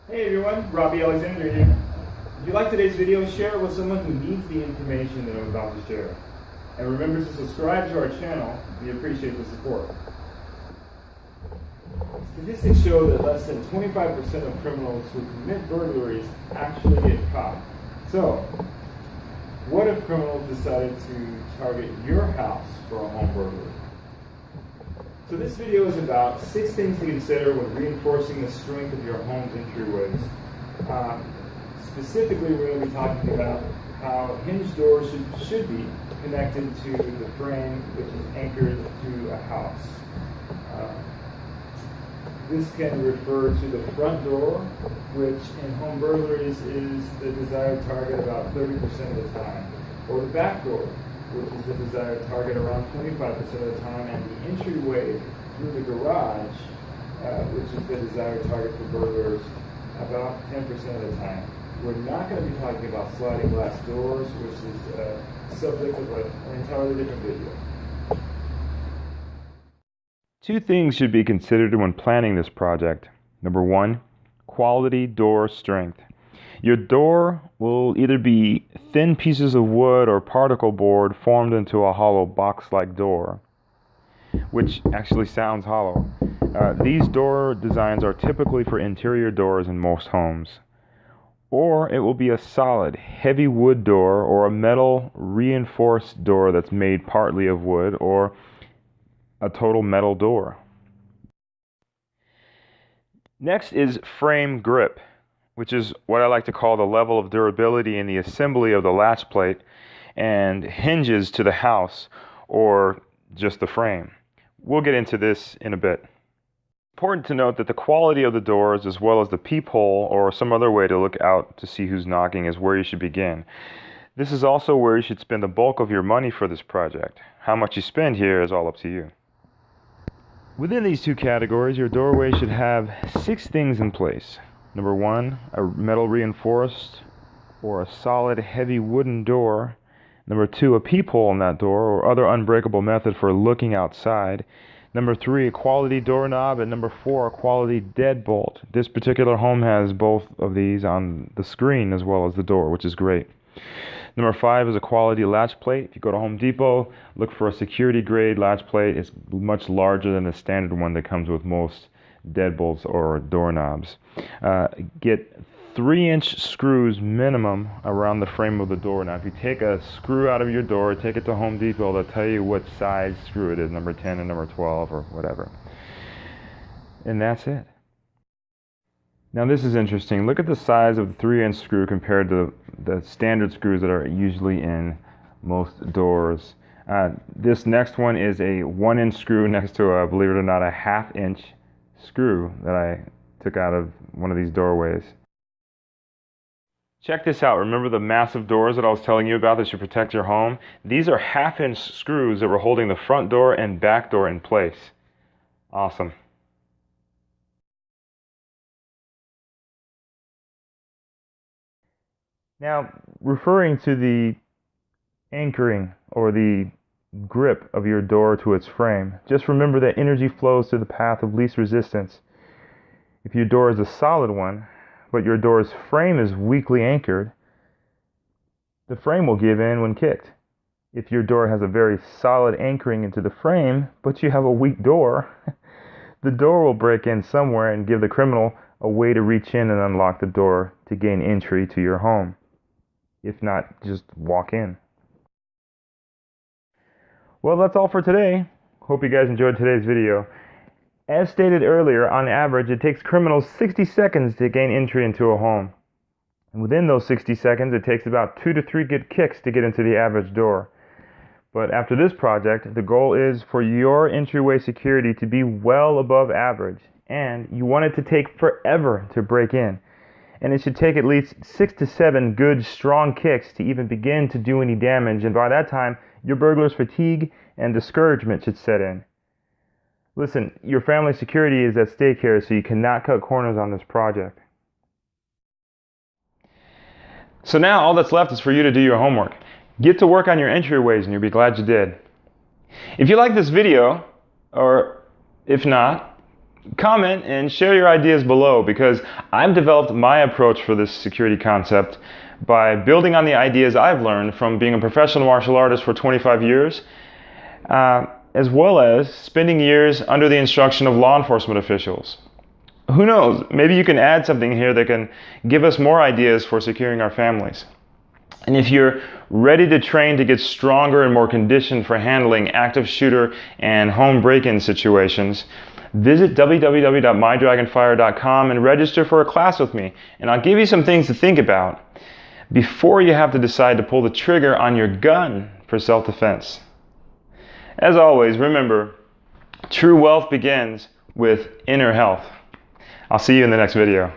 Hey everyone, Robbie Alexander here. If you like today's video, share it with someone who needs the information that I'm about to share. And remember to subscribe to our channel. We appreciate the support. Statistics show that less than 25% of criminals who commit burglaries actually get caught. So, what if criminals decided to target your house for a home burglary? So this video is about 6 things to consider when reinforcing the strength of your home's entryways. Specifically, we're going to be talking about how hinge doors should be connected to the frame which is anchored to a house. This can refer to the front door, which in home burglaries is the desired target about 30% of the time, or the back door, which is the desired target around 25% of the time, and the entryway through the garage, which is the desired target for burglars, about 10% of the time. We're not going to be talking about sliding glass doors, which is a subject of an entirely different video. 2 things should be considered when planning this project. Number 1, quality door strength. Your door will either be thin pieces of wood or particle board formed into a hollow box-like door, which actually sounds hollow. These door designs are typically for interior doors in most homes. Or it will be a solid, heavy wood door or a metal reinforced door that's made partly of wood, or a total metal door. Next is frame grip, which is what I like to call the level of durability in the assembly of the latch plate and hinges to the house, or just the frame. We'll get into this in a bit. Important to note that the quality of the doors, as well as the peephole or some other way to look out to see who's knocking, is where you should begin. This is also where you should spend the bulk of your money for this project. How much you spend here is all up to you. Within these 2 categories, your doorway should have 6 things in place. Number 1, a metal reinforced or a solid heavy wooden door. Number 2, a peephole in that door or other unbreakable method for looking outside. Number 3, a quality doorknob. And number 4, a quality deadbolt. This particular home has both of these on the screen as well as the door, which is great. Number 5 is a quality latch plate. If you go to Home Depot, look for a security grade latch plate. It's much larger than the standard one that comes with most deadbolts or doorknobs. Get 3-inch screws minimum around the frame of the door. Now, if you take a screw out of your door, take it to Home Depot, they'll tell you what size screw it is, number 10 and number 12 or whatever. And that's it. Now this is interesting. Look at the size of the 3-inch screw compared to the standard screws that are usually in most doors. This next one is a 1-inch screw next to a, believe it or not, a 1/2-inch screw that I took out of one of these doorways. Check this out. Remember the massive doors that I was telling you about that should protect your home? These are 1/2-inch screws that were holding the front door and back door in place. Awesome. Now, referring to the anchoring or the grip of your door to its frame, just remember that energy flows through the path of least resistance. If your door is a solid one, but your door's frame is weakly anchored, the frame will give in when kicked. If your door has a very solid anchoring into the frame, but you have a weak door, the door will break in somewhere and give the criminal a way to reach in and unlock the door to gain entry to your home. If not, just walk in. Well, that's all for today. Hope you guys enjoyed today's video. As stated earlier, on average, it takes criminals 60 seconds to gain entry into a home. And within those 60 seconds, it takes about 2 to 3 good kicks to get into the average door. But after this project, the goal is for your entryway security to be well above average, and you want it to take forever to break in. And it should take at least 6 to 7 good, strong kicks to even begin to do any damage, and by that time, your burglar's fatigue and discouragement should set in. Listen, your family's security is at stake here, so you cannot cut corners on this project. So now all that's left is for you to do your homework. Get to work on your entryways and you'll be glad you did. If you like this video, or if not, comment and share your ideas below, because I've developed my approach for this security concept by building on the ideas I've learned from being a professional martial artist for 25 years, as well as spending years under the instruction of law enforcement officials. Who knows, maybe you can add something here that can give us more ideas for securing our families. And if you're ready to train to get stronger and more conditioned for handling active shooter and home break-in situations, visit www.mydragonfire.com and register for a class with me, and I'll give you some things to think about before you have to decide to pull the trigger on your gun for self-defense. As always, remember, true wealth begins with inner health. I'll see you in the next video.